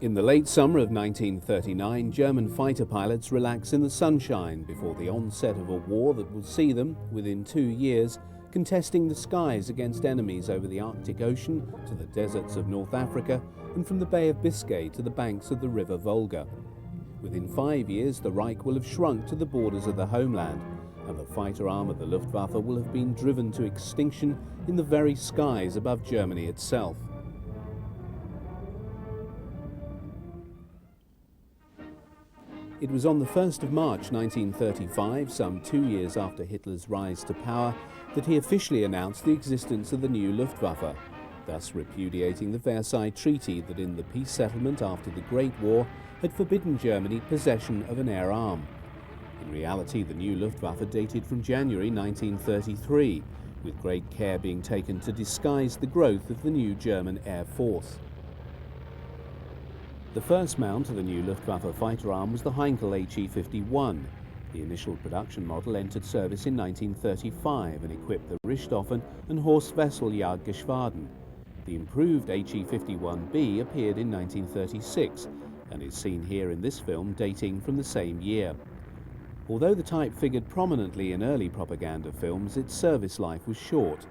In the late summer of 1939, German fighter pilots relax in the sunshine before the onset of a war that will see them, within 2 years, contesting the skies against enemies over the Arctic Ocean to the deserts of North Africa and from the Bay of Biscay to the banks of the River Volga. Within 5 years, the Reich will have shrunk to the borders of the homeland, and the fighter arm of the Luftwaffe will have been driven to extinction in the very skies above Germany itself. It was on the 1st of March 1935, some 2 years after Hitler's rise to power, that he officially announced the existence of the new Luftwaffe, thus repudiating the Versailles Treaty that in the peace settlement after the Great War had forbidden Germany possession of an air arm. In reality, the new Luftwaffe dated from January 1933, with great care being taken to disguise the growth of the new German Air Force. The first mount of the new Luftwaffe fighter arm was the Heinkel HE-51. The initial production model entered service in 1935 and equipped the Richthofen and Horst Wessel Jagdgeschwaden. The improved HE-51B appeared in 1936 and is seen here in this film dating from the same year. Although the type figured prominently in early propaganda films, its service life was short.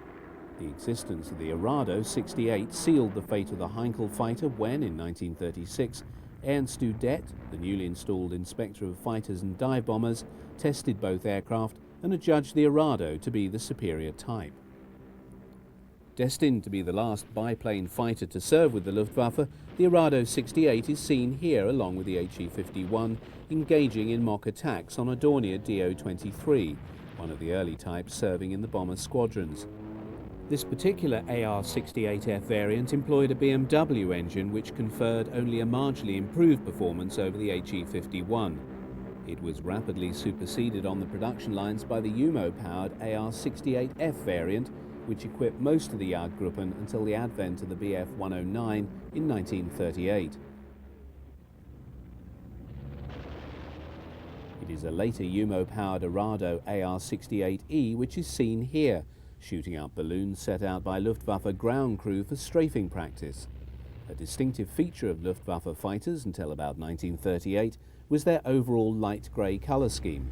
The existence of the Arado 68 sealed the fate of the Heinkel fighter when, in 1936, Ernst Udet, the newly installed inspector of fighters and dive bombers, tested both aircraft and adjudged the Arado to be the superior type. Destined to be the last biplane fighter to serve with the Luftwaffe, the Arado 68 is seen here along with the HE-51 engaging in mock attacks on a Dornier Do-23, one of the early types serving in the bomber squadrons. This particular AR-68F variant employed a BMW engine which conferred only a marginally improved performance over the HE-51. It was rapidly superseded on the production lines by the Umo-powered AR-68F variant, which equipped most of the Jagdgruppen until the advent of the Bf-109 in 1938. It is a later Umo-powered Arado AR-68E which is seen here, shooting out balloons set out by Luftwaffe ground crew for strafing practice. A distinctive feature of Luftwaffe fighters until about 1938 was their overall light grey colour scheme.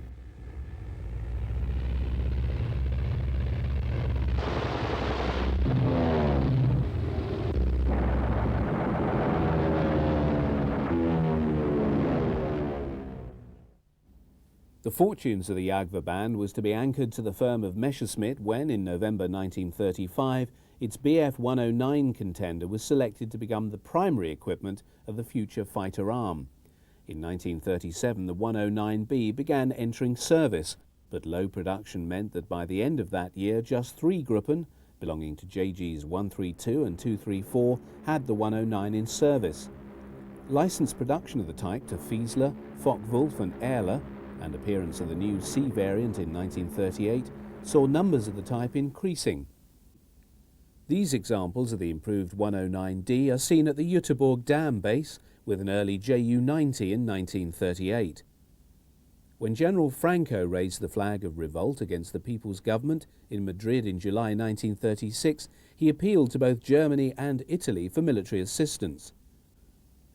The fortunes of the Jagdverband was to be anchored to the firm of Messerschmitt when, in November 1935, its Bf-109 contender was selected to become the primary equipment of the future fighter arm. In 1937, the 109B began entering service, but low production meant that by the end of that year, just 3 Gruppen, belonging to JGs 132 and 234, had the 109 in service. Licensed production of the type to Fiesler, Focke-Wulf and Ehrler, and appearance of the new C variant in 1938, saw numbers of the type increasing. These examples of the improved 109D are seen at the Jüterbog Dam base with an early Ju-90 in 1938. When General Franco raised the flag of revolt against the People's Government in Madrid in July 1936, he appealed to both Germany and Italy for military assistance.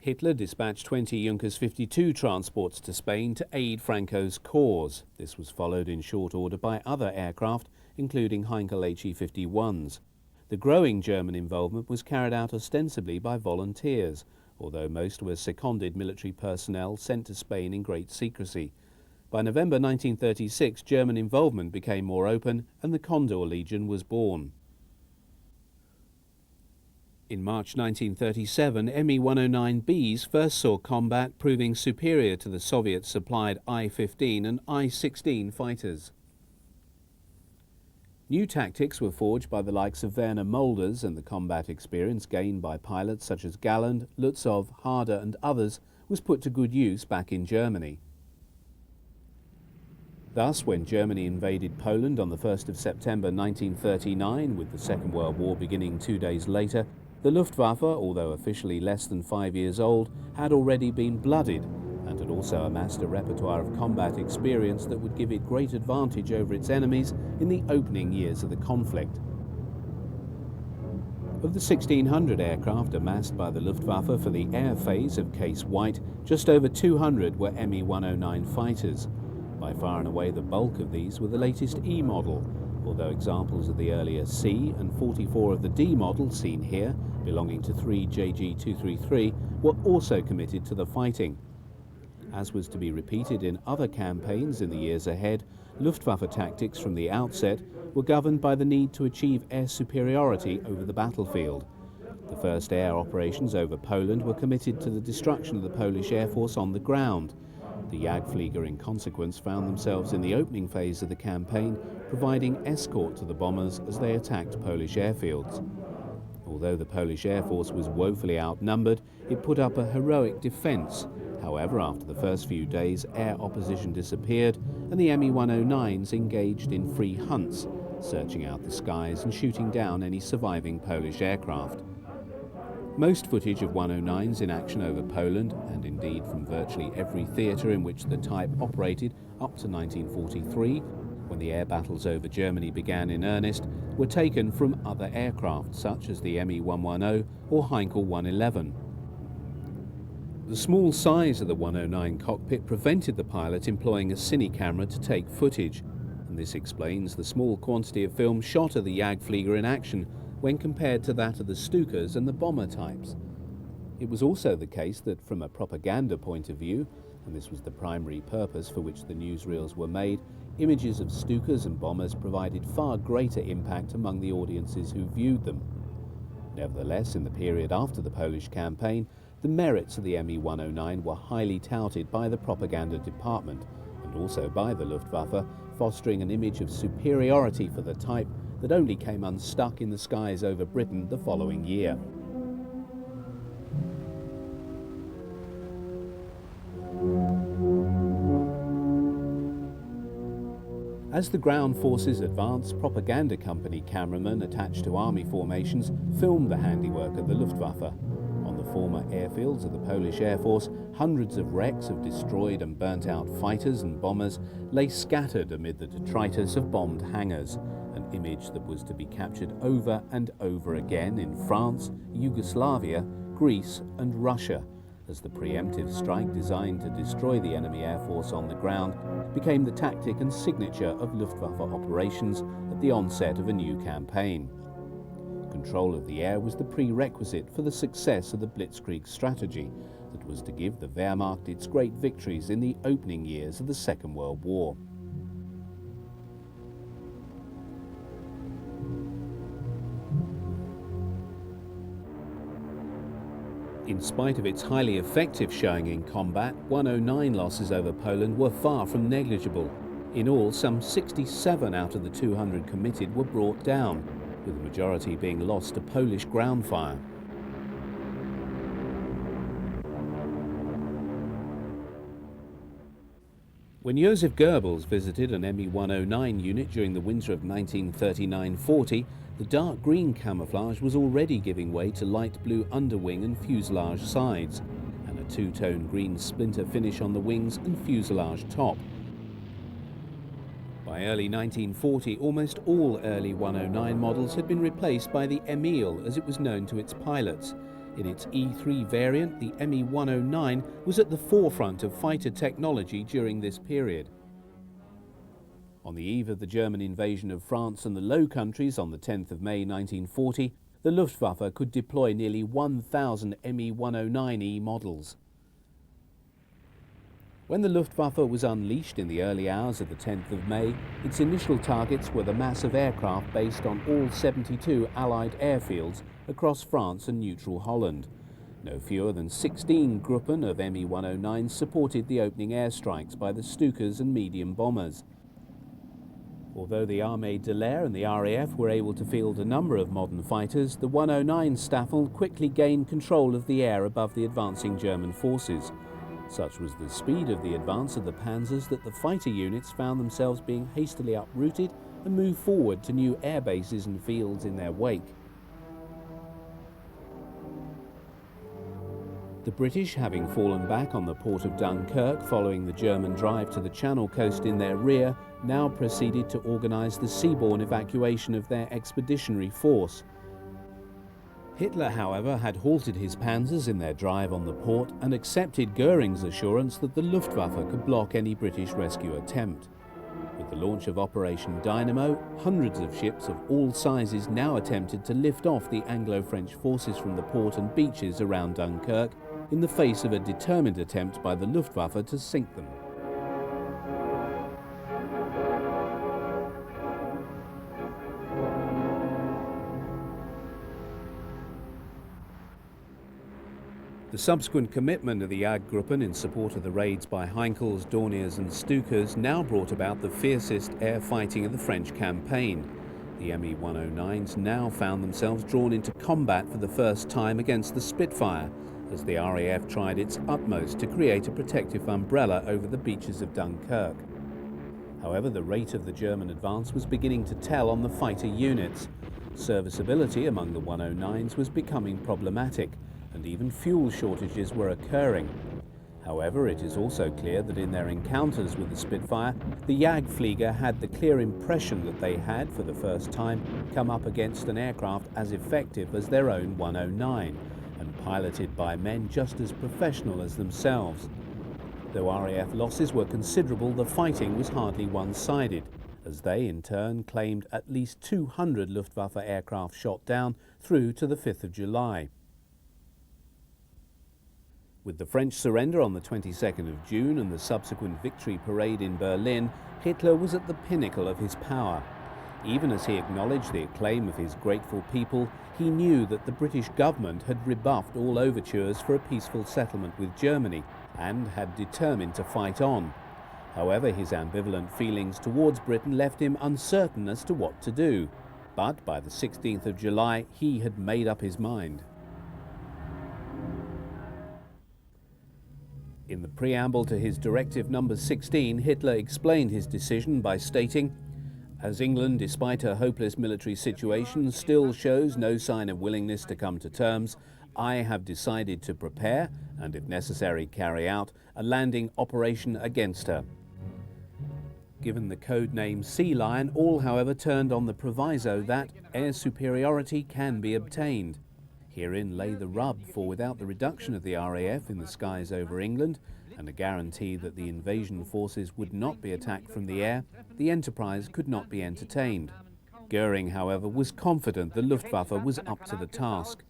Hitler dispatched 20 Junkers 52 transports to Spain to aid Franco's cause. This was followed in short order by other aircraft, including Heinkel HE-51s. The growing German involvement was carried out ostensibly by volunteers, although most were seconded military personnel sent to Spain in great secrecy. By November 1936, German involvement became more open and the Condor Legion was born. In March 1937, Me-109Bs first saw combat, proving superior to the Soviet-supplied I-15 and I-16 fighters. New tactics were forged by the likes of Werner Molders, and the combat experience gained by pilots such as Galland, Lutzow, Harder and others was put to good use back in Germany. Thus, when Germany invaded Poland on the 1st of September 1939, with the Second World War beginning 2 days later, the Luftwaffe, although officially less than 5 years old, had already been blooded and had also amassed a repertoire of combat experience that would give it great advantage over its enemies in the opening years of the conflict. Of the 1,600 aircraft amassed by the Luftwaffe for the air phase of Case White, just over 200 were Me-109 fighters. By far and away the bulk of these were the latest E model, although examples of the earlier C and 44 of the D model seen here, belonging to 3 JG233, were also committed to the fighting. As was to be repeated in other campaigns in the years ahead, Luftwaffe tactics from the outset were governed by the need to achieve air superiority over the battlefield. The first air operations over Poland were committed to the destruction of the Polish Air Force on the ground. The Jagdflieger in consequence found themselves in the opening phase of the campaign, providing escort to the bombers as they attacked Polish airfields. Although the Polish Air Force was woefully outnumbered, it put up a heroic defence. However, after the first few days, air opposition disappeared and the Me-109s engaged in free hunts, searching out the skies and shooting down any surviving Polish aircraft. Most footage of 109s in action over Poland, and indeed from virtually every theatre in which the type operated up to 1943, when the air battles over Germany began in earnest, were taken from other aircraft such as the Me-110 or Heinkel 111. The small size of the 109 cockpit prevented the pilot employing a cine camera to take footage, and this explains the small quantity of film shot of the Jagdflieger in action when compared to that of the Stukas and the bomber types. It was also the case that from a propaganda point of view, and this was the primary purpose for which the newsreels were made, images of Stukas and bombers provided far greater impact among the audiences who viewed them. Nevertheless, in the period after the Polish campaign, the merits of the Me-109 were highly touted by the propaganda department and also by the Luftwaffe, fostering an image of superiority for the type that only came unstuck in the skies over Britain the following year. As the ground forces advanced, propaganda company cameramen attached to army formations filmed the handiwork of the Luftwaffe. On the former airfields of the Polish Air Force, hundreds of wrecks of destroyed and burnt out fighters and bombers lay scattered amid the detritus of bombed hangars, an image that was to be captured over and over again in France, Yugoslavia, Greece and Russia, as the preemptive strike designed to destroy the enemy air force on the ground became the tactic and signature of Luftwaffe operations at the onset of a new campaign. Control of the air was the prerequisite for the success of the Blitzkrieg strategy that was to give the Wehrmacht its great victories in the opening years of the Second World War. In spite of its highly effective showing in combat, 109 losses over Poland were far from negligible. In all, some 67 out of the 200 committed were brought down, with the majority being lost to Polish ground fire. When Joseph Goebbels visited an Me-109 unit during the winter of 1939-40, the dark green camouflage was already giving way to light blue underwing and fuselage sides, and a two-tone green splinter finish on the wings and fuselage top. By early 1940, almost all early 109 models had been replaced by the Emil, as it was known to its pilots. In its E3 variant, the Me-109 was at the forefront of fighter technology during this period. On the eve of the German invasion of France and the Low Countries on the 10th of May 1940, the Luftwaffe could deploy nearly 1,000 Me-109E models. When the Luftwaffe was unleashed in the early hours of the 10th of May, its initial targets were the mass of aircraft based on all 72 Allied airfields across France and neutral Holland. No fewer than 16 Gruppen of Me-109s supported the opening airstrikes by the Stukas and medium bombers. Although the Armée de l'Air and the RAF were able to field a number of modern fighters, the 109 Staffel quickly gained control of the air above the advancing German forces. Such was the speed of the advance of the panzers that the fighter units found themselves being hastily uprooted and moved forward to new air bases and fields in their wake. The British, having fallen back on the port of Dunkirk following the German drive to the Channel coast in their rear, now proceeded to organise the seaborne evacuation of their expeditionary force. Hitler, however, had halted his panzers in their drive on the port and accepted Goering's assurance that the Luftwaffe could block any British rescue attempt. With the launch of Operation Dynamo, hundreds of ships of all sizes now attempted to lift off the Anglo-French forces from the port and beaches around Dunkirk in the face of a determined attempt by the Luftwaffe to sink them. The subsequent commitment of the Jagdgruppen in support of the raids by Heinkels, Dorniers and Stukas now brought about the fiercest air fighting of the French campaign. The Me-109s now found themselves drawn into combat for the first time against the Spitfire, as the RAF tried its utmost to create a protective umbrella over the beaches of Dunkirk. However, the rate of the German advance was beginning to tell on the fighter units. Serviceability among the 109s was becoming problematic, and even fuel shortages were occurring. However, it is also clear that in their encounters with the Spitfire, the Jagdflieger had the clear impression that they had, for the first time, come up against an aircraft as effective as their own 109, and piloted by men just as professional as themselves. Though RAF losses were considerable, the fighting was hardly one-sided, as they in turn claimed at least 200 Luftwaffe aircraft shot down through to the 5th of July. With the French surrender on the 22nd of June and the subsequent victory parade in Berlin, Hitler was at the pinnacle of his power. Even as he acknowledged the acclaim of his grateful people, he knew that the British government had rebuffed all overtures for a peaceful settlement with Germany and had determined to fight on. However, his ambivalent feelings towards Britain left him uncertain as to what to do. But by the 16th of July, he had made up his mind. In the preamble to his Directive No. 16, Hitler explained his decision by stating, "As England, despite her hopeless military situation, still shows no sign of willingness to come to terms, I have decided to prepare, and if necessary carry out, a landing operation against her." Given the code name Sea Lion, all however turned on the proviso that air superiority can be obtained. Herein lay the rub, for without the reduction of the RAF in the skies over England and a guarantee that the invasion forces would not be attacked from the air, the enterprise could not be entertained. Goering, however, was confident the Luftwaffe was up to the task.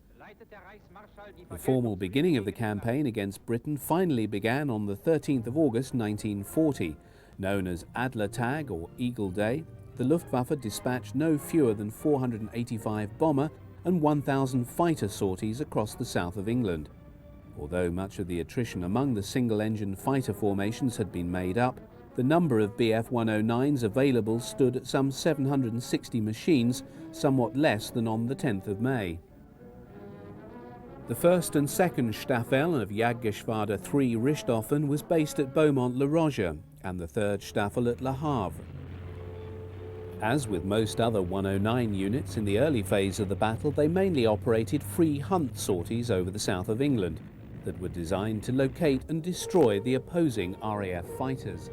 The formal beginning of the campaign against Britain finally began on the 13th of August 1940. Known as Adlertag or Eagle Day, the Luftwaffe dispatched no fewer than 485 bomber and 1,000 fighter sorties across the south of England. Although much of the attrition among the single-engine fighter formations had been made up, the number of Bf 109s available stood at some 760 machines, somewhat less than on the 10th of May. The 1st and 2nd Staffel of Jagdgeschwader 3 Richthofen was based at Beaumont-le-Roger, and the 3rd Staffel at Le Havre. As with most other 109 units in the early phase of the battle, they mainly operated free hunt sorties over the south of England that were designed to locate and destroy the opposing RAF fighters.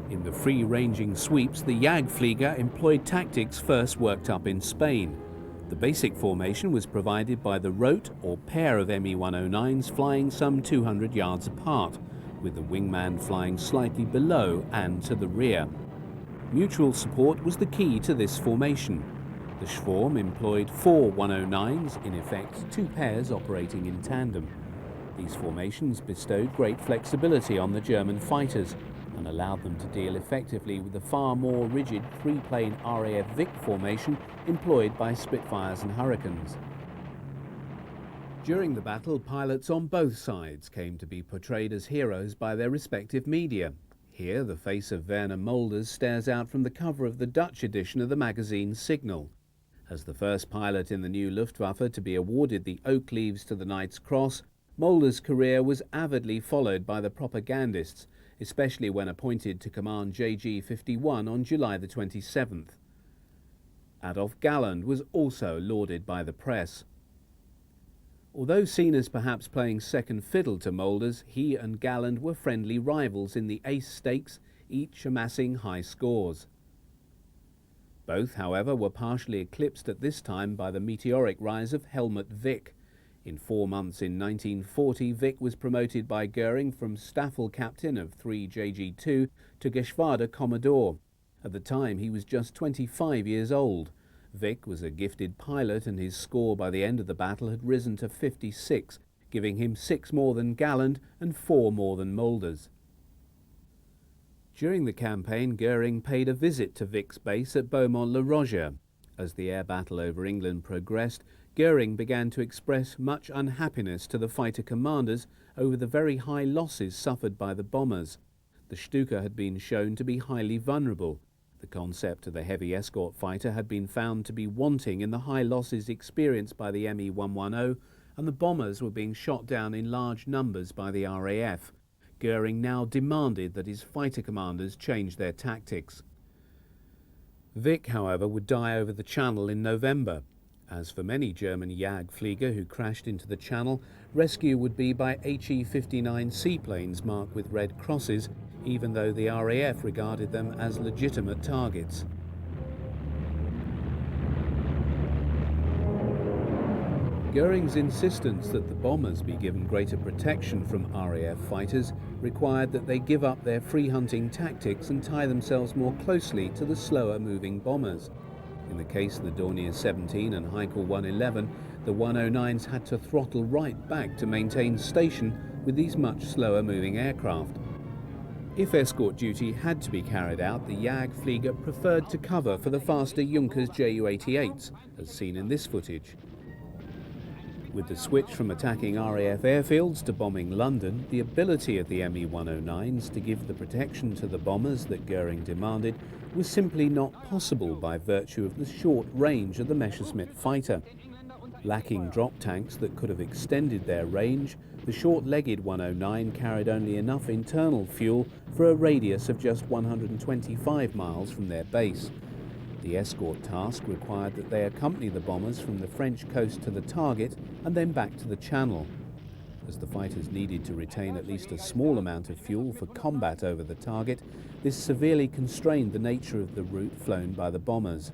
In the free-ranging sweeps, the Jagdflieger employed tactics first worked up in Spain. The basic formation was provided by the rote or pair of Me-109s flying some 200 yards apart, with the wingman flying slightly below and to the rear. Mutual support was the key to this formation. The Schwarm employed 4 109s, in effect 2 pairs operating in tandem. These formations bestowed great flexibility on the German fighters and allowed them to deal effectively with the far more rigid 3-plane RAF Vic formation employed by Spitfires and Hurricanes. During the battle, pilots on both sides came to be portrayed as heroes by their respective media. Here, the face of Werner Mulders stares out from the cover of the Dutch edition of the magazine Signal. As the first pilot in the new Luftwaffe to be awarded the Oak Leaves to the Knight's Cross, Mulders' career was avidly followed by the propagandists, especially when appointed to command JG 51 on July the 27th. Adolf Galland was also lauded by the press. Although seen as perhaps playing second fiddle to Moulders, he and Galland were friendly rivals in the ace stakes, each amassing high scores. Both, however, were partially eclipsed at this time by the meteoric rise of Helmut Wick. In 4 months in 1940, Wick was promoted by Goering from Staffel captain of 3 JG2 to Geschwader Commodore. At the time, he was just 25 years old. Wick was a gifted pilot, and his score by the end of the battle had risen to 56, giving him 6 more than Galland and 4 more than Moulders. During the campaign, Goering paid a visit to Wick's base at Beaumont-le-Roger. As the air battle over England progressed, Goering began to express much unhappiness to the fighter commanders over the very high losses suffered by the bombers. The Stuka had been shown to be highly vulnerable. The concept of the heavy escort fighter had been found to be wanting in the high losses experienced by the Me-110, and the bombers were being shot down in large numbers by the RAF. Goering now demanded that his fighter commanders change their tactics. Wick, however, would die over the Channel in November. As for many German Jagdflieger who crashed into the Channel, rescue would be by HE-59 seaplanes marked with red crosses, even though the RAF regarded them as legitimate targets. Goering's insistence that the bombers be given greater protection from RAF fighters required that they give up their free-hunting tactics and tie themselves more closely to the slower-moving bombers. In the case of the Dornier 17 and Heinkel 111, the 109s had to throttle right back to maintain station with these much slower-moving aircraft. If escort duty had to be carried out, the Jagdflieger preferred to cover for the faster Junkers Ju-88s, as seen in this footage. With the switch from attacking RAF airfields to bombing London, the ability of the Me-109s to give the protection to the bombers that Goering demanded was simply not possible by virtue of the short range of the Messerschmitt fighter. Lacking drop tanks that could have extended their range, the short-legged 109 carried only enough internal fuel for a radius of just 125 miles from their base. The escort task required that they accompany the bombers from the French coast to the target and then back to the Channel. As the fighters needed to retain at least a small amount of fuel for combat over the target, this severely constrained the nature of the route flown by the bombers.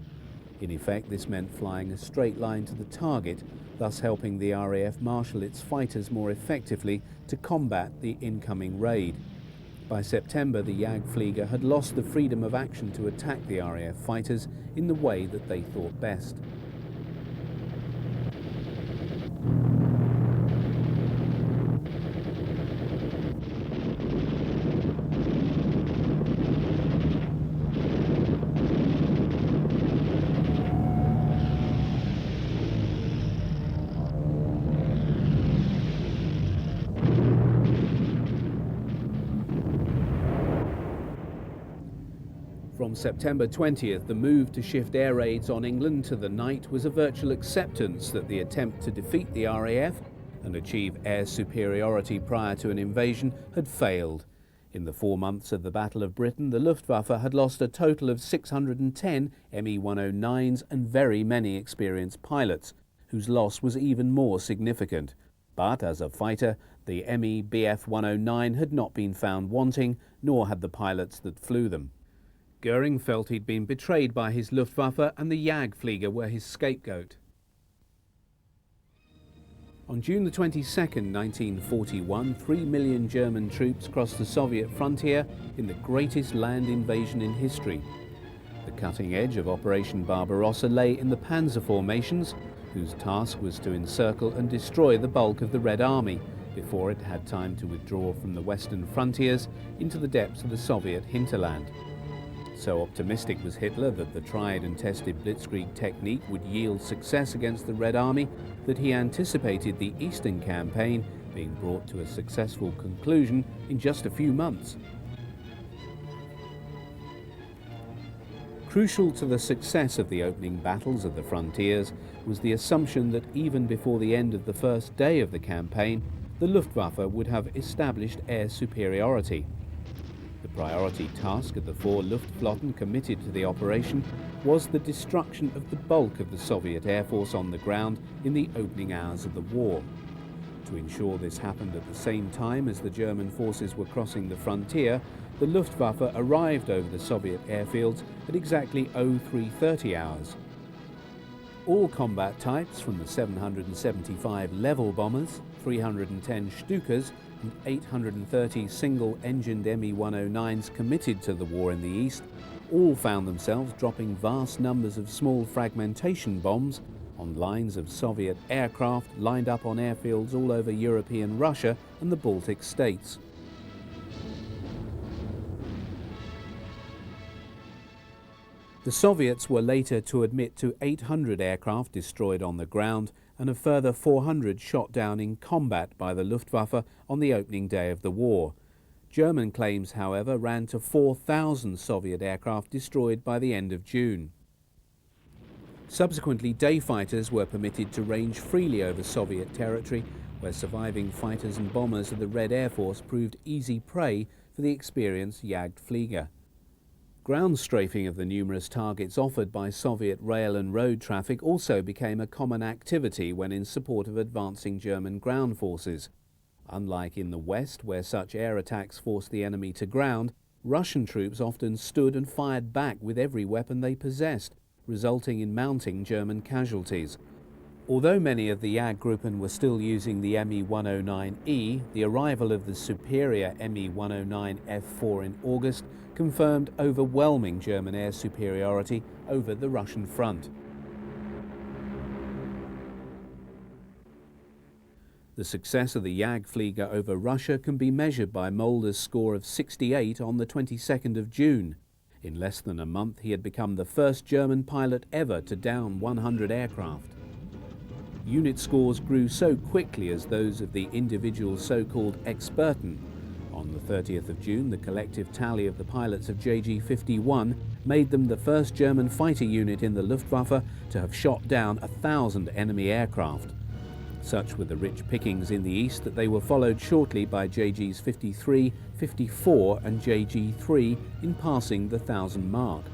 In effect, this meant flying a straight line to the target, thus helping the RAF marshal its fighters more effectively to combat the incoming raid. By September, the Jagdflieger had lost the freedom of action to attack the RAF fighters in the way that they thought best. From September 20th, the move to shift air raids on England to the night was a virtual acceptance that the attempt to defeat the RAF and achieve air superiority prior to an invasion had failed. In the 4 months of the Battle of Britain, the Luftwaffe had lost a total of 610 Me-109s and very many experienced pilots, whose loss was even more significant. But as a fighter, the Me-Bf 109 had not been found wanting, nor had the pilots that flew them. Goering felt he'd been betrayed by his Luftwaffe, and the Jagdflieger were his scapegoat. On June the 22nd, 1941, 3 million German troops crossed the Soviet frontier in the greatest land invasion in history. The cutting edge of Operation Barbarossa lay in the Panzer formations, whose task was to encircle and destroy the bulk of the Red Army before it had time to withdraw from the western frontiers into the depths of the Soviet hinterland. So optimistic was Hitler that the tried and tested blitzkrieg technique would yield success against the Red Army that he anticipated the Eastern Campaign being brought to a successful conclusion in just a few months. Crucial to the success of the opening battles of the frontiers was the assumption that even before the end of the first day of the campaign, the Luftwaffe would have established air superiority. The Priority task of the four Luftflotten committed to the operation was the destruction of the bulk of the Soviet Air Force on the ground in the opening hours of the war. To ensure this happened at the same time as the German forces were crossing the frontier, the Luftwaffe arrived over the Soviet airfields at exactly 0330 hours. All combat types, from the 775 level bombers, 310 Stukas and 830 single-engined Me-109s committed to the war in the east, all found themselves dropping vast numbers of small fragmentation bombs on lines of Soviet aircraft lined up on airfields all over European Russia and the Baltic states. The Soviets were later to admit to 800 aircraft destroyed on the ground and a further 400 shot down in combat by the Luftwaffe on the opening day of the war. German claims, however, ran to 4,000 Soviet aircraft destroyed by the end of June. Subsequently, day fighters were permitted to range freely over Soviet territory, where surviving fighters and bombers of the Red Air Force proved easy prey for the experienced Jagdflieger. Ground strafing of the numerous targets offered by Soviet rail and road traffic also became a common activity when in support of advancing German ground forces. Unlike in the West, where such air attacks forced the enemy to ground, Russian troops often stood and fired back with every weapon they possessed, resulting in mounting German casualties. Although many of the Jagdgruppen were still using the Me-109E, the arrival of the superior Me-109F4 in August confirmed overwhelming German air superiority over the Russian front. The success of the Jagdflieger over Russia can be measured by Mulder's score of 68 on the 22nd of June. In less than a month, he had become the first German pilot ever to down 100 aircraft. Unit scores grew so quickly as those of the individual so-called Experten. On the 30th of June, the collective tally of the pilots of JG-51 made them the first German fighter unit in the Luftwaffe to have shot down 1,000 enemy aircraft. Such were the rich pickings in the east that they were followed shortly by JGs 53, 54 and JG-3 in passing the 1,000 mark.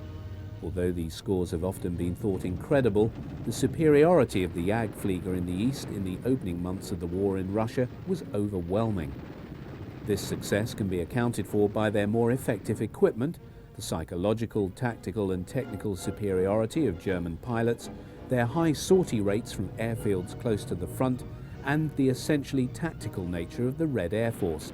Although these scores have often been thought incredible, the superiority of the Jagdflieger in the east in the opening months of the war in Russia was overwhelming. This success can be accounted for by their more effective equipment, the psychological, tactical and technical superiority of German pilots, their high sortie rates from airfields close to the front, and the essentially tactical nature of the Red Air Force.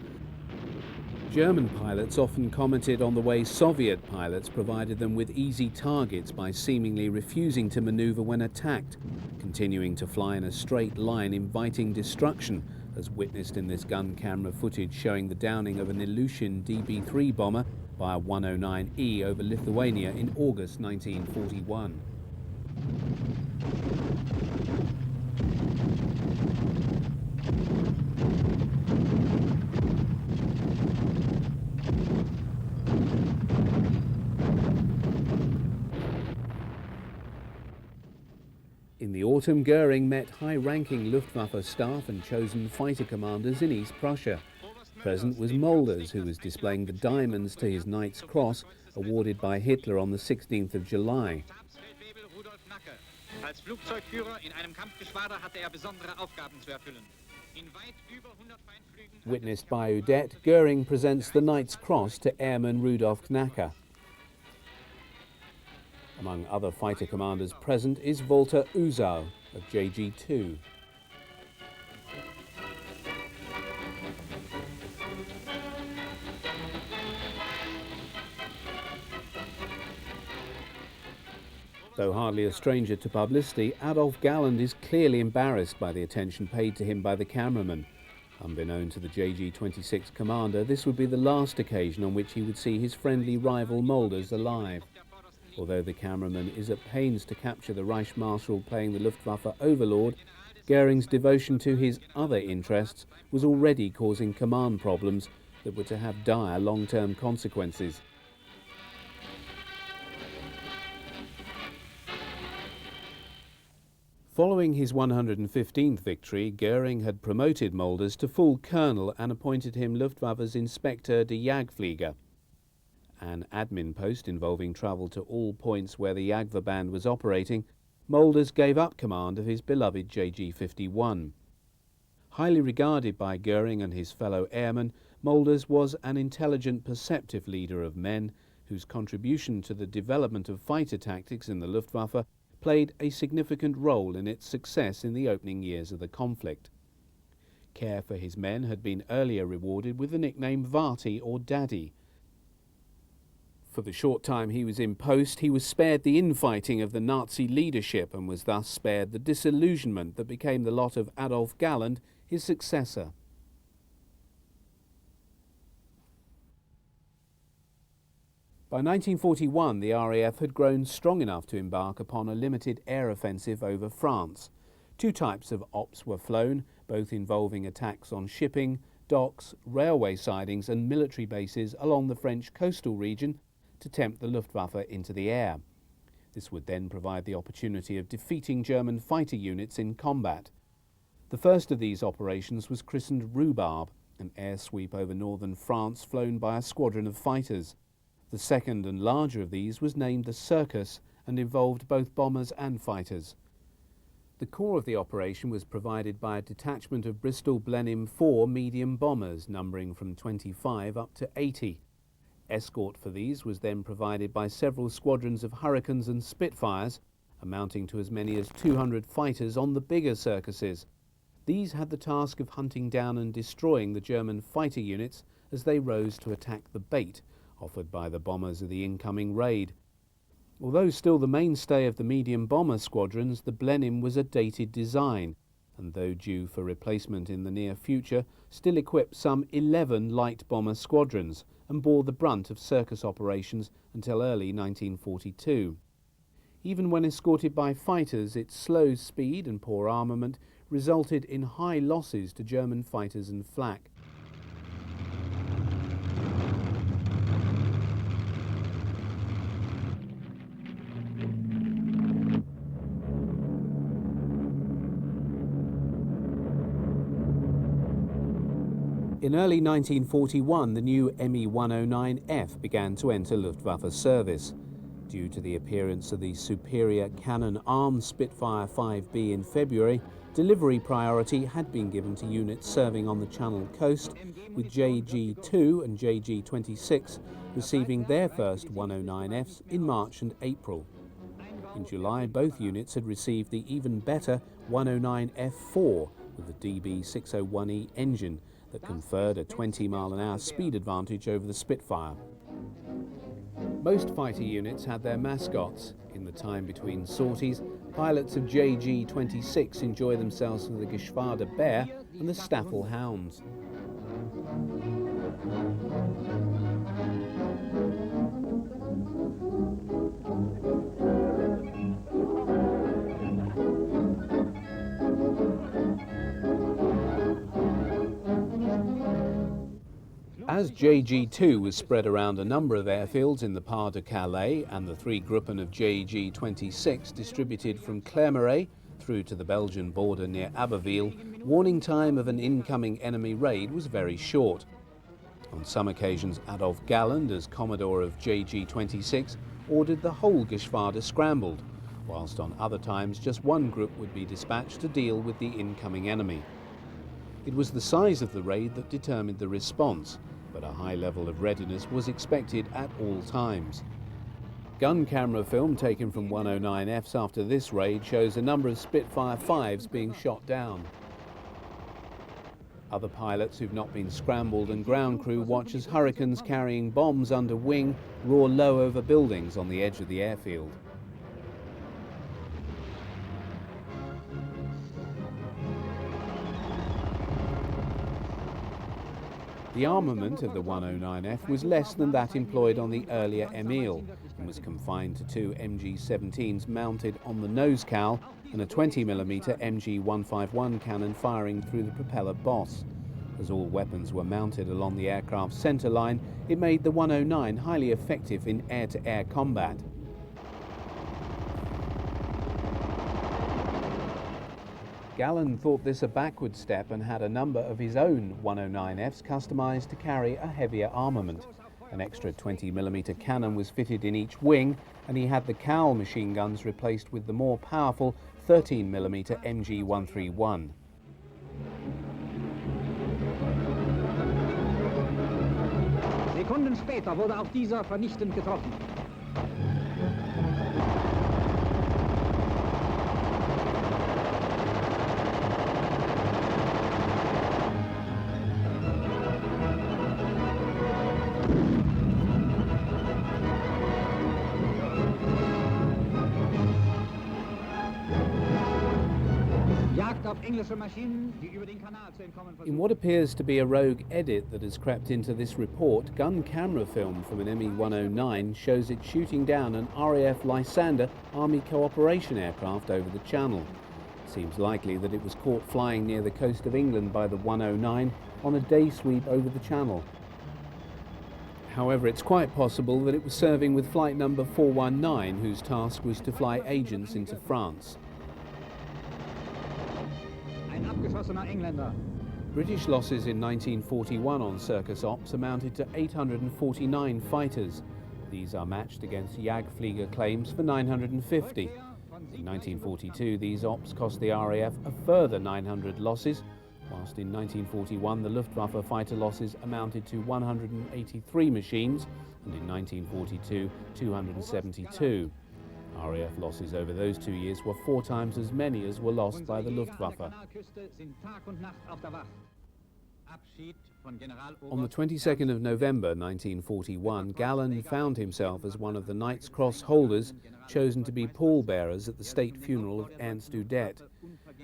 German pilots often commented on the way Soviet pilots provided them with easy targets by seemingly refusing to maneuver when attacked, continuing to fly in a straight line inviting destruction, as witnessed in this gun camera footage showing the downing of an Ilyushin DB-3 bomber by a 109E over Lithuania in August 1941. In the autumn, Goering met high-ranking Luftwaffe staff and chosen fighter commanders in East Prussia. Present was Mulders, who was displaying the diamonds to his Knight's Cross, awarded by Hitler on the 16th of July. Als Flugzeugführer in einem Kampfgeschwader hatte besondere Aufgaben zu erfüllen. In weit über 100 Feindflügen. Witnessed by Udet, Goering presents the Knight's Cross to Airman Rudolf Knacker. Among other fighter commanders present is Walter Uzau of JG-2. Though hardly a stranger to publicity, Adolf Galland is clearly embarrassed by the attention paid to him by the cameraman. Unbeknown to the JG-26 commander, this would be the last occasion on which he would see his friendly rival Mulders alive. Although the cameraman is at pains to capture the Reich Marshal playing the Luftwaffe overlord, Goering's devotion to his other interests was already causing command problems that were to have dire long-term consequences. Following his 115th victory, Goering had promoted Mulders to full colonel and appointed him Luftwaffe's Inspector der Jagdflieger. an admin post involving travel to all points where the Jagdverband was operating, Molders gave up command of his beloved JG-51. Highly regarded by Goering and his fellow airmen, Molders was an intelligent, perceptive leader of men whose contribution to the development of fighter tactics in the Luftwaffe played a significant role in its success in the opening years of the conflict. Care for his men had been earlier rewarded with the nickname Vati or Daddy. For the short time he was in post, he was spared the infighting of the Nazi leadership and was thus spared the disillusionment that became the lot of Adolf Galland, his successor. By 1941, the RAF had grown strong enough to embark upon a limited air offensive over France. Two types of ops were flown, both involving attacks on shipping, docks, railway sidings and military bases along the French coastal region to tempt the Luftwaffe into the air. This would then provide the opportunity of defeating German fighter units in combat. The first of these operations was christened Rhubarb, an air sweep over northern France flown by a squadron of fighters. The second and larger of these was named the Circus and involved both bombers and fighters. The core of the operation was provided by a detachment of Bristol Blenheim 4 medium bombers numbering from 25 up to 80. Escort for these was then provided by several squadrons of Hurricanes and Spitfires, amounting to as many as 200 fighters on the bigger Circuses. These had the task of hunting down and destroying the German fighter units as they rose to attack the bait offered by the bombers of the incoming raid. Although still the mainstay of the medium bomber squadrons, the Blenheim was a dated design, and though due for replacement in the near future, still equipped some 11 light bomber squadrons and bore the brunt of Circus operations until early 1942. Even when escorted by fighters, its slow speed and poor armament resulted in high losses to German fighters and flak. In early 1941, the new Me-109F began to enter Luftwaffe service. Due to the appearance of the superior cannon-armed Spitfire 5B in February, delivery priority had been given to units serving on the Channel coast, with JG-2 and JG-26 receiving their first 109Fs in March and April. In July, both units had received the even better 109F4 with the DB601E engine, that conferred a 20-mile-an-hour speed advantage over the Spitfire. Most fighter units had their mascots. In the time between sorties, pilots of JG-26 enjoy themselves with the Geschwader Bear and the Staffel Hounds. As JG-2 was spread around a number of airfields in the Pas de Calais and the three Gruppen of JG-26 distributed from Clermont through to the Belgian border near Abbeville, warning time of an incoming enemy raid was very short. On some occasions, Adolf Galland, as Commodore of JG-26, ordered the whole Geschwader scrambled, whilst on other times just one group would be dispatched to deal with the incoming enemy. It was the size of the raid that determined the response, but a high level of readiness was expected at all times. Gun camera film taken from 109Fs after this raid shows a number of Spitfire 5s being shot down. Other pilots who've not been scrambled and ground crew watch as Hurricanes carrying bombs under wing roar low over buildings on the edge of the airfield. The armament of the 109F was less than that employed on the earlier Emil and was confined to two MG-17s mounted on the nose cowl and a 20mm MG-151 cannon firing through the propeller boss. As all weapons were mounted along the aircraft's centre line, it made the 109 highly effective in air-to-air combat. Galland thought this a backward step and had a number of his own 109Fs customised to carry a heavier armament. An extra 20mm cannon was fitted in each wing, and he had the cowl machine guns replaced with the more powerful 13mm MG-131. Sekunden später wurde auch dieser vernichtend getroffen. In what appears to be a rogue edit that has crept into this report, gun camera film from an ME-109 shows it shooting down an RAF Lysander Army Cooperation aircraft over the Channel. It seems likely that it was caught flying near the coast of England by the 109 on a day sweep over the Channel. However, it's quite possible that it was serving with flight number 419, whose task was to fly agents into France. British losses in 1941 on Circus Ops amounted to 849 fighters. These are matched against Jagdflieger claims for 950. In 1942, these ops cost the RAF a further 900 losses, whilst in 1941 the Luftwaffe fighter losses amounted to 183 machines, and in 1942, 272. RAF losses over those 2 years were 4 times as many as were lost by the Luftwaffe. On the 22nd of November 1941, Gallen found himself as one of the Knight's Cross holders chosen to be pallbearers at the state funeral of Ernst Udet.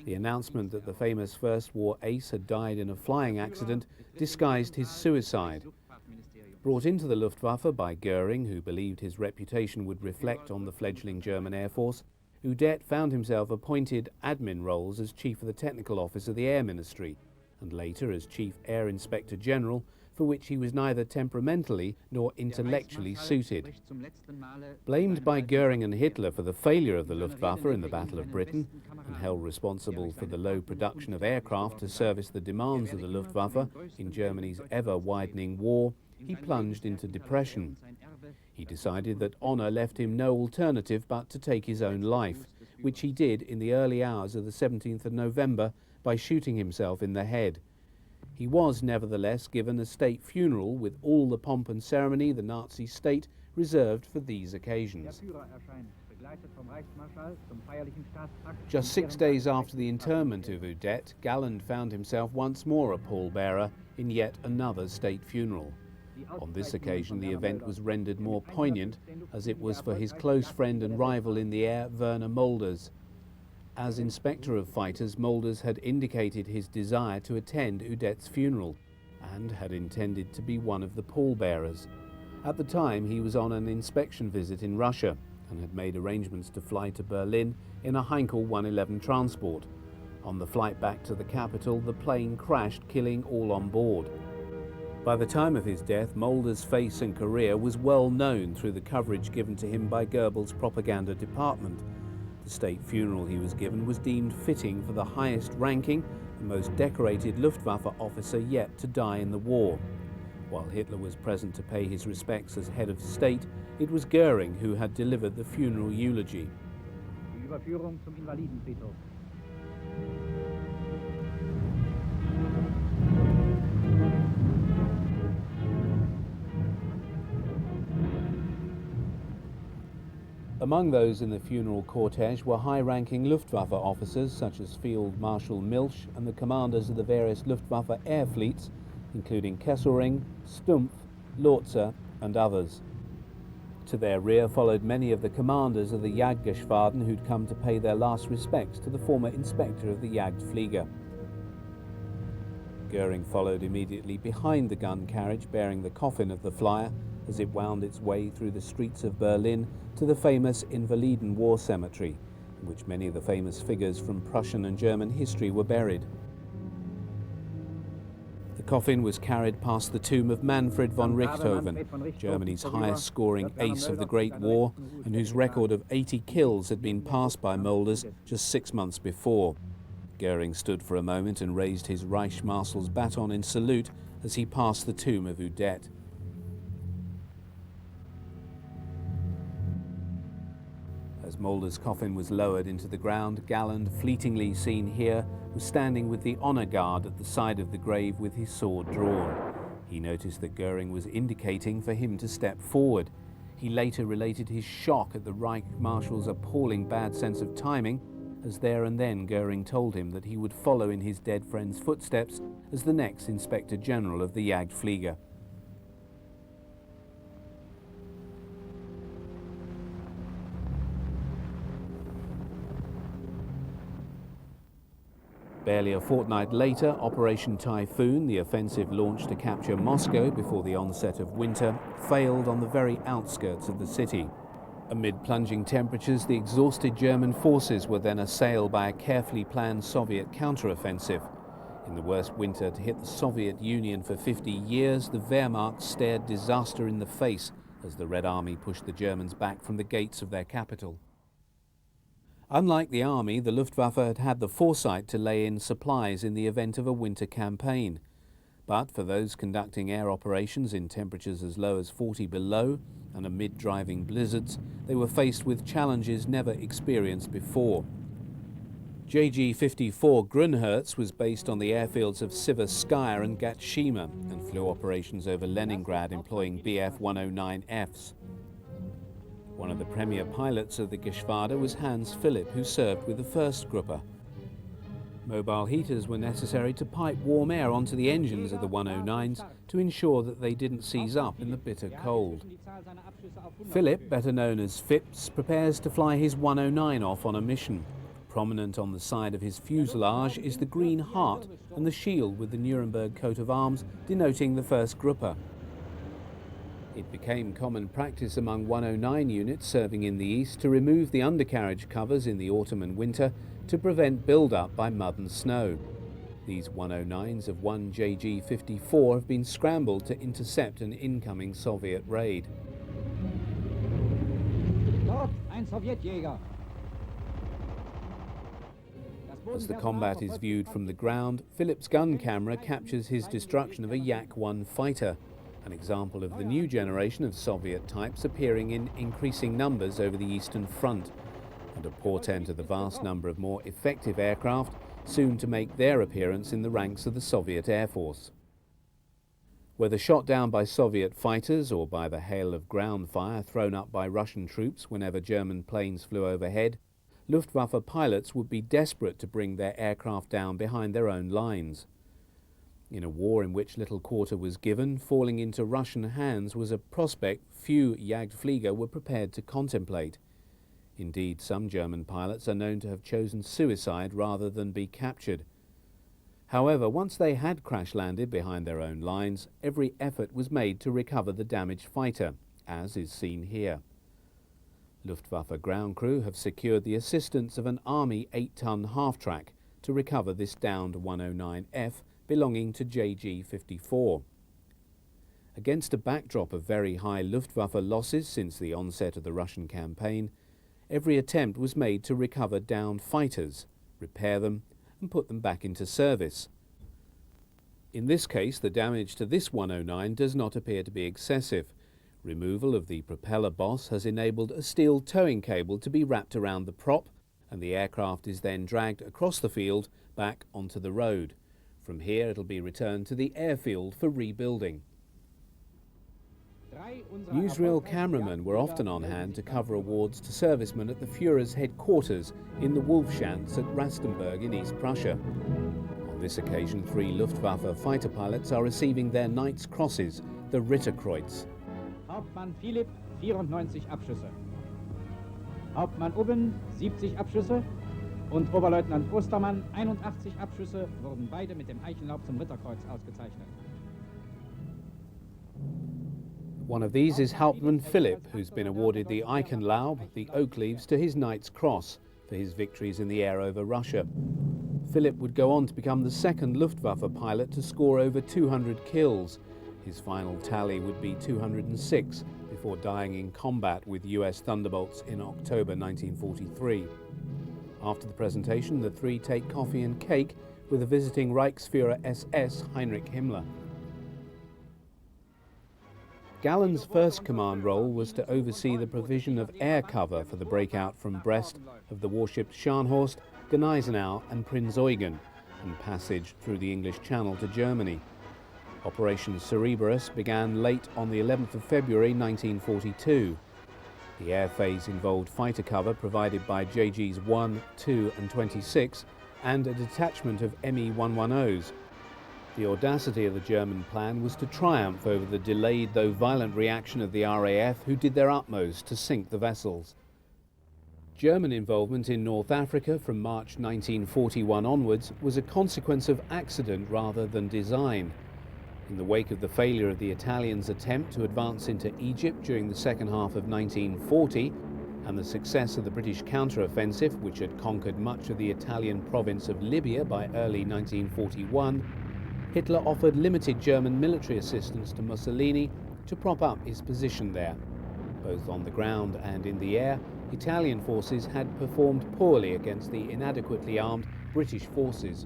The announcement that the famous First War ace had died in a flying accident disguised his suicide. Brought into the Luftwaffe by Goering, who believed his reputation would reflect on the fledgling German Air Force, Udet found himself appointed admin roles as Chief of the Technical Office of the Air Ministry, and later as Chief Air Inspector General, for which he was neither temperamentally nor intellectually suited. Blamed by Goering and Hitler for the failure of the Luftwaffe in the Battle of Britain, and held responsible for the low production of aircraft to service the demands of the Luftwaffe in Germany's ever-widening war, he plunged into depression. He decided that honour left him no alternative but to take his own life, which he did in the early hours of the 17th of November by shooting himself in the head. He was nevertheless given a state funeral with all the pomp and ceremony the Nazi state reserved for these occasions. Just 6 days after the interment of Udet, Galland found himself once more a pallbearer in yet another state funeral. On this occasion, the event was rendered more poignant, as it was for his close friend and rival in the air, Werner Mulders. As Inspector of Fighters, Mulders had indicated his desire to attend Udet's funeral, and had intended to be one of the pallbearers. At the time, he was on an inspection visit in Russia, and had made arrangements to fly to Berlin in a Heinkel 111 transport. On the flight back to the capital, the plane crashed, killing all on board. By the time of his death, Mulders' face and career was well known through the coverage given to him by Goebbels' propaganda department. The state funeral he was given was deemed fitting for the highest ranking and most decorated Luftwaffe officer yet to die in the war. While Hitler was present to pay his respects as head of state, it was Goering who had delivered the funeral eulogy. Among those in the funeral cortege were high-ranking Luftwaffe officers such as Field Marshal Milch and the commanders of the various Luftwaffe air fleets, including Kesselring, Stumpf, Lotzer and others. To their rear followed many of the commanders of the Jagdgeschwaden who'd come to pay their last respects to the former inspector of the Jagdflieger. Goering followed immediately behind the gun carriage bearing the coffin of the flyer as it wound its way through the streets of Berlin to the famous Invaliden War Cemetery, in which many of the famous figures from Prussian and German history were buried. The coffin was carried past the tomb of Manfred von Richthofen, Germany's highest-scoring ace of the Great War, and whose record of 80 kills had been passed by Mulders just 6 months before. Goering stood for a moment and raised his Reichsmarshal's baton in salute as he passed the tomb of Udet. As Mulder's coffin was lowered into the ground, Galland, fleetingly seen here, was standing with the honor guard at the side of the grave with his sword drawn. He noticed that Goering was indicating for him to step forward. He later related his shock at the Reich Marshal's appalling bad sense of timing, as there and then Goering told him that he would follow in his dead friend's footsteps as the next Inspector General of the Jagdflieger. Barely a fortnight later, Operation Typhoon, the offensive launched to capture Moscow before the onset of winter, failed on the very outskirts of the city. Amid plunging temperatures, the exhausted German forces were then assailed by a carefully planned Soviet counteroffensive. In the worst winter to hit the Soviet Union for 50 years, the Wehrmacht stared disaster in the face as the Red Army pushed the Germans back from the gates of their capital. Unlike the army, the Luftwaffe had had the foresight to lay in supplies in the event of a winter campaign. But for those conducting air operations in temperatures as low as 40 below and amid driving blizzards, they were faced with challenges never experienced before. JG-54 Grünherz was based on the airfields of Siverskaya and Gatshima and flew operations over Leningrad employing Bf-109Fs. One of the premier pilots of the Geschwader was Hans Philipp, who served with the first Gruppe. Mobile heaters were necessary to pipe warm air onto the engines of the 109s to ensure that they didn't seize up in the bitter cold. Philipp, better known as Phipps, prepares to fly his 109 off on a mission. Prominent on the side of his fuselage is the green heart and the shield with the Nuremberg coat of arms denoting the first Gruppe. It became common practice among 109 units serving in the east to remove the undercarriage covers in the autumn and winter to prevent build-up by mud and snow. These 109s of one JG-54 have been scrambled to intercept an incoming Soviet raid. Dort ein Sowjetjäger. As the combat is viewed from the ground, Philip's gun camera captures his destruction of a Yak-1 fighter, an example of the new generation of Soviet types appearing in increasing numbers over the Eastern Front, and a portent of the vast number of more effective aircraft soon to make their appearance in the ranks of the Soviet Air Force. Whether shot down by Soviet fighters or by the hail of ground fire thrown up by Russian troops whenever German planes flew overhead, Luftwaffe pilots would be desperate to bring their aircraft down behind their own lines. In a war in which little quarter was given, falling into Russian hands was a prospect few Jagdflieger were prepared to contemplate. Indeed, some German pilots are known to have chosen suicide rather than be captured. However, once they had crash-landed behind their own lines, every effort was made to recover the damaged fighter, as is seen here. Luftwaffe ground crew have secured the assistance of an Army 8-ton half-track to recover this downed 109F belonging to JG-54. Against a backdrop of very high Luftwaffe losses since the onset of the Russian campaign, every attempt was made to recover downed fighters, repair them, and put them back into service. In this case, the damage to this 109 does not appear to be excessive. Removal of the propeller boss has enabled a steel towing cable to be wrapped around the prop, and the aircraft is then dragged across the field back onto the road. From here it'll be returned to the airfield for rebuilding. Newsreel cameramen were often on hand to cover awards to servicemen at the Führer's headquarters in the Wolfschanz at Rastenburg in East Prussia. On this occasion, 3 Luftwaffe fighter pilots are receiving their Knight's Crosses, the Ritterkreuz. Hauptmann Philipp 94 Abschüsse. Hauptmann Ubben 70 Abschüsse und Oberleutnant Ostermann 81 Abschüsse wurden beide mit dem Eichenlaub zum Ritterkreuz ausgezeichnet. One of these is Hauptmann Philipp, who's been awarded the Eichenlaub, the oak leaves, to his Knight's Cross for his victories in the air over Russia. Philipp would go on to become the second Luftwaffe pilot to score over 200 kills. His final tally would be 206 before dying in combat with US Thunderbolts in October 1943. After the presentation, the 3 take coffee and cake with the visiting Reichsführer SS Heinrich Himmler. Gallen's first command role was to oversee the provision of air cover for the breakout from Brest of the warships Scharnhorst, Gneisenau and Prinz Eugen, and passage through the English Channel to Germany. Operation Cerberus began late on the 11th of February 1942. The air phase involved fighter cover provided by JGs 1, 2 and 26 and a detachment of Me-110s. The audacity of the German plan was to triumph over the delayed though violent reaction of the RAF, who did their utmost to sink the vessels. German involvement in North Africa from March 1941 onwards was a consequence of accident rather than design. In the wake of the failure of the Italians' attempt to advance into Egypt during the second half of 1940 and the success of the British counter-offensive, which had conquered much of the Italian province of Libya by early 1941, Hitler offered limited German military assistance to Mussolini to prop up his position there. Both on the ground and in the air, Italian forces had performed poorly against the inadequately armed British forces.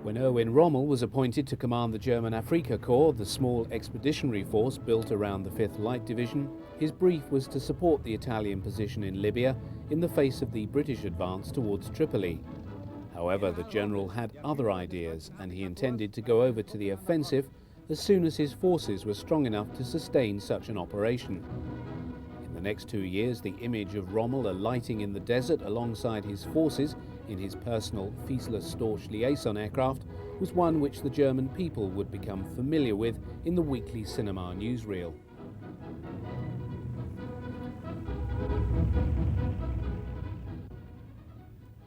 When Erwin Rommel was appointed to command the German Afrika Korps, the small expeditionary force built around the 5th Light Division, his brief was to support the Italian position in Libya in the face of the British advance towards Tripoli. However, the general had other ideas, and he intended to go over to the offensive as soon as his forces were strong enough to sustain such an operation. In the next 2 years, the image of Rommel alighting in the desert alongside his forces in his personal Fiesler-Storch liaison aircraft was one which the German people would become familiar with in the weekly cinema newsreel.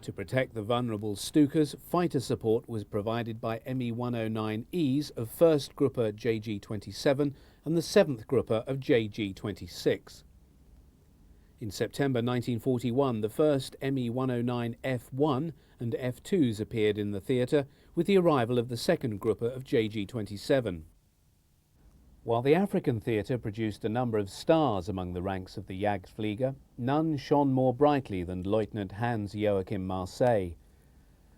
To protect the vulnerable Stukas, fighter support was provided by Me-109Es of 1st Gruppe JG-27 and the 7th Gruppe of JG-26. In September 1941, the first Me-109 F1 and F2s appeared in the theatre with the arrival of the 2nd Gruppe of JG-27. While the African theatre produced a number of stars among the ranks of the Jagdflieger, none shone more brightly than Lieutenant Hans Joachim Marseille.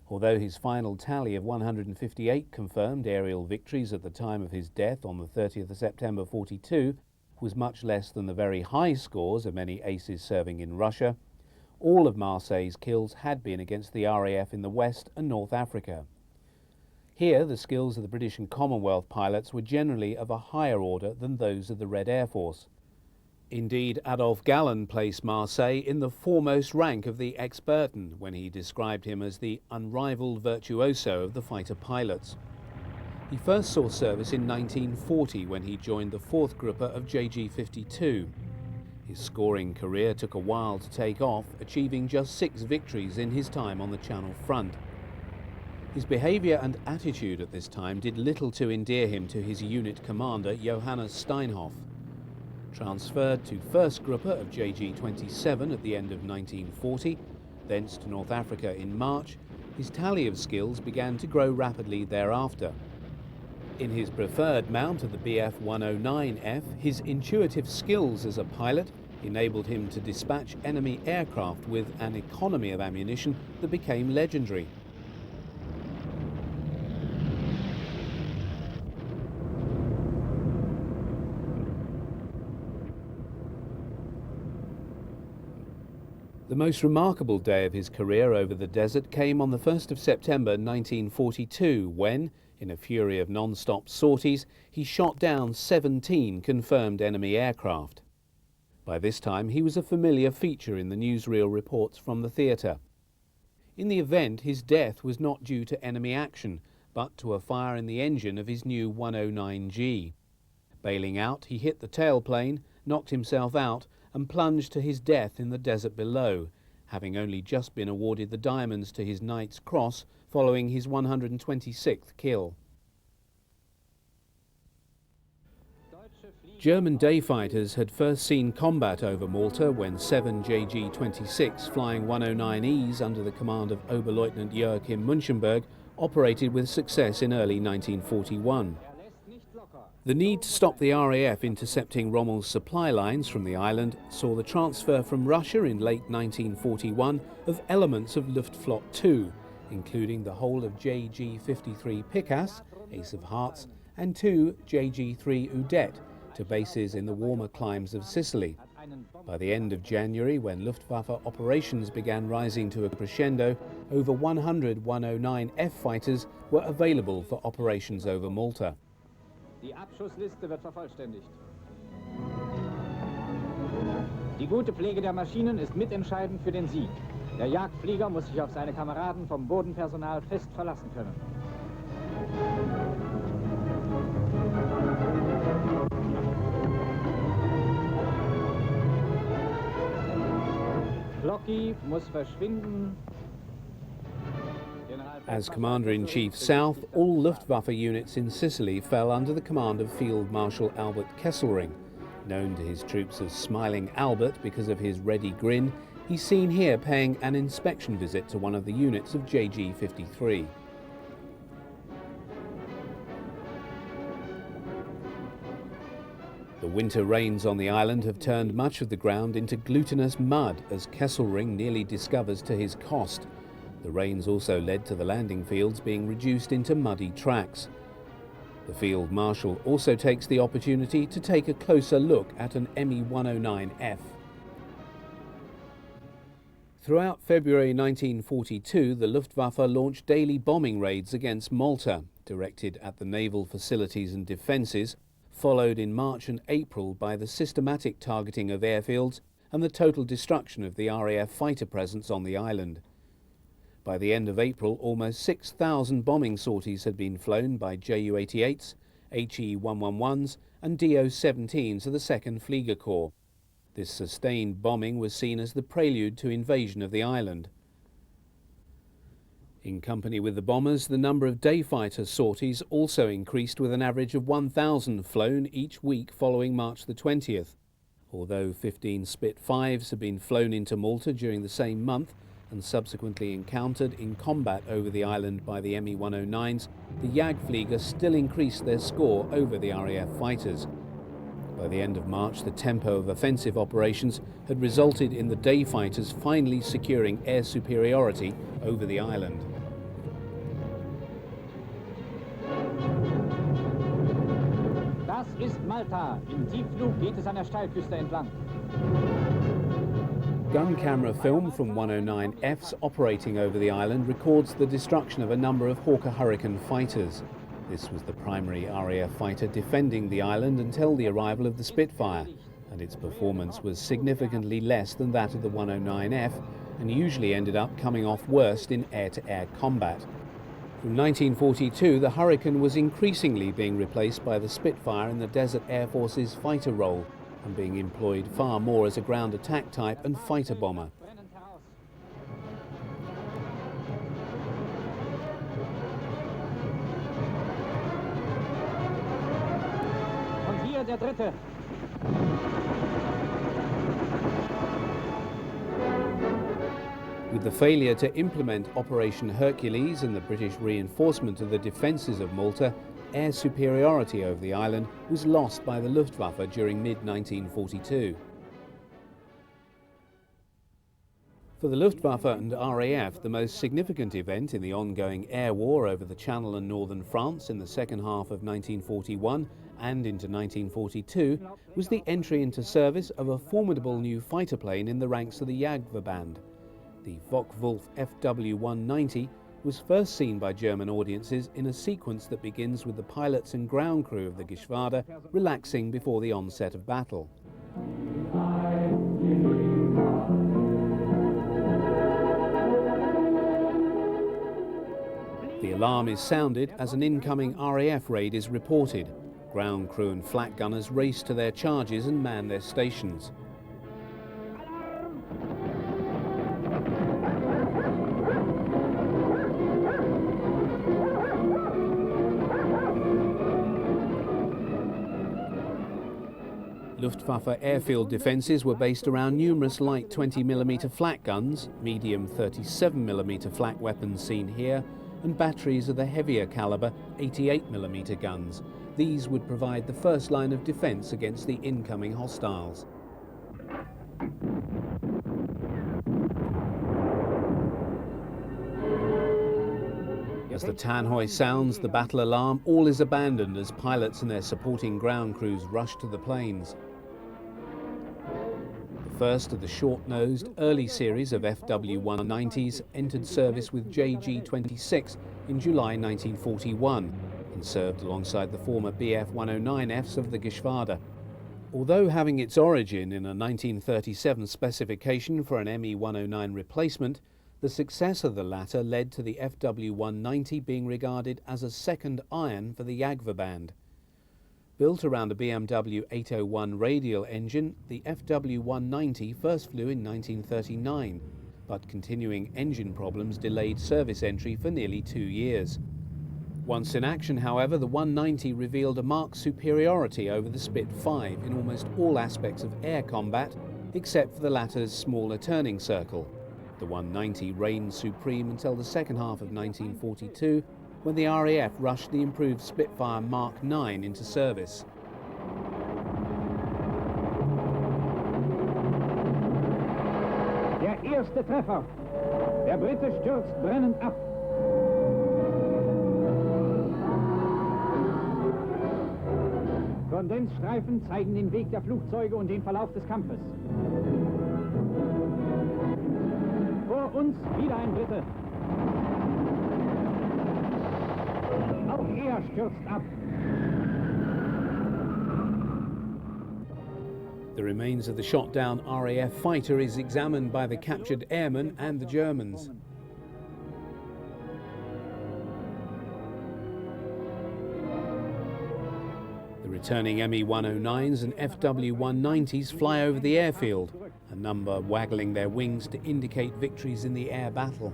Although his final tally of 158 confirmed aerial victories at the time of his death on the 30th of September 42 was much less than the very high scores of many aces serving in Russia, all of Marseille's kills had been against the RAF in the West and North Africa. Here, the skills of the British and Commonwealth pilots were generally of a higher order than those of the Red Air Force. Indeed, Adolf Gallen placed Marseille in the foremost rank of the Experten when he described him as the unrivaled virtuoso of the fighter pilots. He first saw service in 1940 when he joined the 4th Gruppe of JG-52. His scoring career took a while to take off, achieving just 6 victories in his time on the Channel front. His behaviour and attitude at this time did little to endear him to his unit commander, Johannes Steinhoff. Transferred to 1st Gruppe of JG-27 at the end of 1940, thence to North Africa in March, his tally of skills began to grow rapidly thereafter. In his preferred mount of the Bf-109F, his intuitive skills as a pilot enabled him to dispatch enemy aircraft with an economy of ammunition that became legendary. The most remarkable day of his career over the desert came on the 1st of September 1942 when, in a fury of non-stop sorties, he shot down 17 confirmed enemy aircraft. By this time he was a familiar feature in the newsreel reports from the theatre. In the event, his death was not due to enemy action, but to a fire in the engine of his new 109G. Bailing out, he hit the tailplane, knocked himself out, and plunged to his death in the desert below, having only just been awarded the diamonds to his Knight's Cross following his 126th kill. German day fighters had first seen combat over Malta when 7 JG-26 flying 109Es under the command of Oberleutnant Joachim Munchenberg operated with success in early 1941. The need to stop the RAF intercepting Rommel's supply lines from the island saw the transfer from Russia in late 1941 of elements of Luftflotte 2, including the whole of JG-53 Pikas Ace of Hearts, and 2 JG-3 Udette to bases in the warmer climes of Sicily. By the end of January, when Luftwaffe operations began rising to a crescendo, over 100 109F fighters were available for operations over Malta. Die Abschussliste wird vervollständigt. Die gute Pflege der Maschinen ist mitentscheidend für den Sieg. Der Jagdflieger muss sich auf seine Kameraden vom Bodenpersonal fest verlassen können. Glocki muss verschwinden. As Commander-in-Chief South, all Luftwaffe units in Sicily fell under the command of Field Marshal Albert Kesselring. Known to his troops as Smiling Albert because of his ready grin, he's seen here paying an inspection visit to one of the units of JG-53. The winter rains on the island have turned much of the ground into glutinous mud, as Kesselring nearly discovers to his cost. The rains also led to the landing fields being reduced into muddy tracks. The Field Marshal also takes the opportunity to take a closer look at an Me-109F. Throughout February 1942, the Luftwaffe launched daily bombing raids against Malta, directed at the naval facilities and defences, followed in March and April by the systematic targeting of airfields and the total destruction of the RAF fighter presence on the island. By the end of April, almost 6,000 bombing sorties had been flown by Ju-88s, HE-111s and Do-17s of the 2nd Flieger Corps. This sustained bombing was seen as the prelude to invasion of the island. In company with the bombers, the number of day fighter sorties also increased, with an average of 1,000 flown each week following March the 20th. Although 15 Spit-5s had been flown into Malta during the same month, and subsequently encountered in combat over the island by the Me-109s, the Jagdflieger still increased their score over the RAF fighters. By the end of March, the tempo of offensive operations had resulted in the day fighters finally securing air superiority over the island. Das ist Malta. Im Tiefflug geht es an der Steilküste entlang. Gun camera film from 109Fs operating over the island records the destruction of a number of Hawker Hurricane fighters. This was the primary RAF fighter defending the island until the arrival of the Spitfire, and its performance was significantly less than that of the 109F and usually ended up coming off worst in air-to-air combat. From 1942, the Hurricane was increasingly being replaced by the Spitfire in the Desert Air Force's fighter role, and being employed far more as a ground attack type and fighter bomber. Und hier der dritte. With the failure to implement Operation Hercules and the British reinforcement of the defences of Malta, air superiority over the island was lost by the Luftwaffe during mid-1942. For the Luftwaffe and RAF, the most significant event in the ongoing air war over the Channel and northern France in the second half of 1941 and into 1942 was the entry into service of a formidable new fighter plane in the ranks of the Jagdverband. The Focke-Wulf FW-190 was first seen by German audiences in a sequence that begins with the pilots and ground crew of the Geschwader relaxing before the onset of battle. The alarm is sounded as an incoming RAF raid is reported. Ground crew and flak gunners race to their charges and man their stations. Luftwaffe airfield defences were based around numerous light 20mm flak guns, medium 37mm flak weapons seen here, and batteries of the heavier calibre 88mm guns. These would provide the first line of defence against the incoming hostiles. As the Tannhäuser sounds the battle alarm, all is abandoned as pilots and their supporting ground crews rush to the planes. The first of the short-nosed, early series of FW-190s entered service with JG-26 in July 1941 and served alongside the former Bf-109Fs of the Geschwader. Although having its origin in a 1937 specification for an Me-109 replacement, the success of the latter led to the FW-190 being regarded as a second iron for the Jagdverband. Built around a BMW 801 radial engine, the FW-190 first flew in 1939, but continuing engine problems delayed service entry for nearly 2 years. Once in action, however, the 190 revealed a marked superiority over the Spit-5 in almost all aspects of air combat, except for the latter's smaller turning circle. The 190 reigned supreme until the second half of 1942, when the RAF rushed the improved Spitfire Mark IX into service. Der erste Treffer. Der Brite stürzt brennend ab. Kondensstreifen zeigen den Weg der Flugzeuge und den Verlauf des Kampfes. Vor uns wieder ein Brite. Auch er stürzt ab. The remains of the shot-down RAF fighter is examined by the captured airmen and the Germans. The returning Me-109s and FW-190s fly over the airfield, a number waggling their wings to indicate victories in the air battle.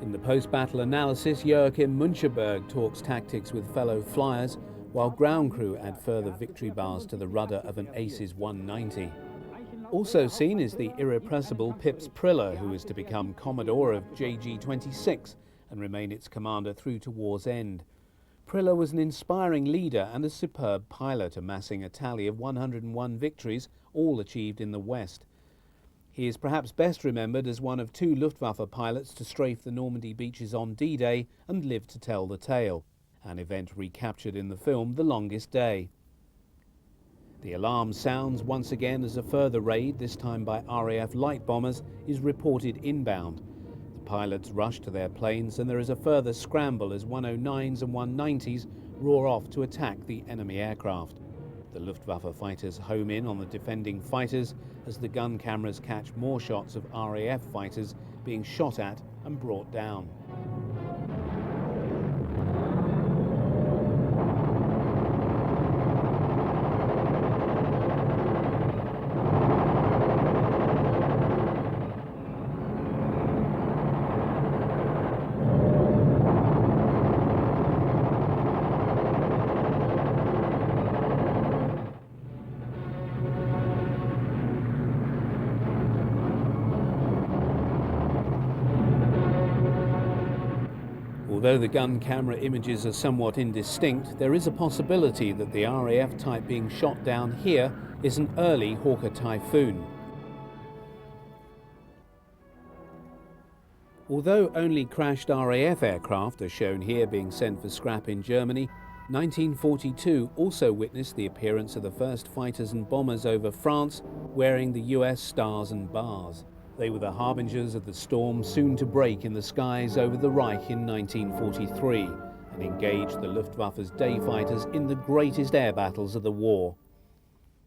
In the post-battle analysis, Joachim Müncheberg talks tactics with fellow flyers, while ground crew add further victory bars to the rudder of an Aces 190. Also seen is the irrepressible Pips Priller, who is to become Commodore of JG-26 and remain its commander through to war's end. Priller was an inspiring leader and a superb pilot, amassing a tally of 101 victories, all achieved in the West. He is perhaps best remembered as one of 2 Luftwaffe pilots to strafe the Normandy beaches on D-Day and live to tell the tale, an event recaptured in the film The Longest Day. The alarm sounds once again as a further raid, this time by RAF light bombers, is reported inbound. The pilots rush to their planes and there is a further scramble as 109s and 190s roar off to attack the enemy aircraft. The Luftwaffe fighters home in on the defending fighters as the gun cameras catch more shots of RAF fighters being shot at and brought down. Although the gun camera images are somewhat indistinct, there is a possibility that the RAF type being shot down here is an early Hawker Typhoon. Although only crashed RAF aircraft are shown here being sent for scrap in Germany, 1942 also witnessed the appearance of the first fighters and bombers over France wearing the US stars and bars. They were the harbingers of the storm soon to break in the skies over the Reich in 1943 and engaged the Luftwaffe's day fighters in the greatest air battles of the war.